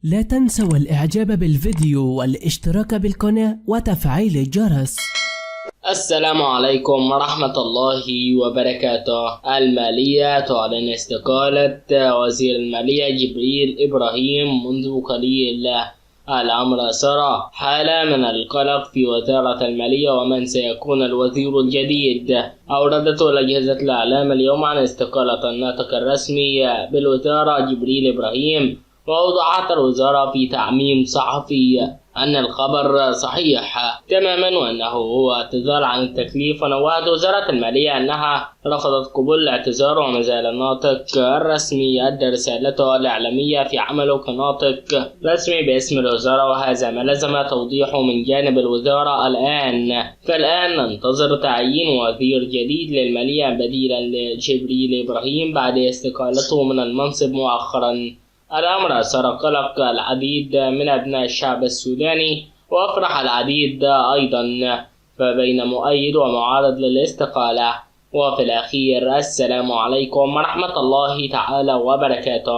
لا تنسوا الإعجاب بالفيديو والاشتراك بالقناة وتفعيل الجرس. السلام عليكم ورحمة الله وبركاته. المالية تعلن استقالة وزير المالية جبريل إبراهيم منذ قليل. الأمر أثار حالة من القلق في وزارة المالية ومن سيكون الوزير الجديد. أوردت أجهزة الإعلام اليوم عن استقالة الناطق الرسمي بالوزارة جبريل إبراهيم، وأوضحت الوزارة في تعميم صحفي أن الخبر صحيح تماما وأنه هو اعتذار عن التكليف. ونوهت وزارة المالية أنها رفضت قبول الاعتذار، وما زال الناطق الرسمي أدى رسالته الإعلامية في عمله كناطق رسمي باسم الوزارة، وهذا ما لزم توضيحه من جانب الوزارة فالآن ننتظر تعيين وزير جديد للمالية بديلا لجبريل إبراهيم بعد استقالته من المنصب مؤخرا. الأمر أثار قلق العديد من أبناء الشعب السوداني، وأفرح العديد أيضا، فبين مؤيد ومعارض للاستقالة. وفي الأخير السلام عليكم ورحمة الله تعالى وبركاته.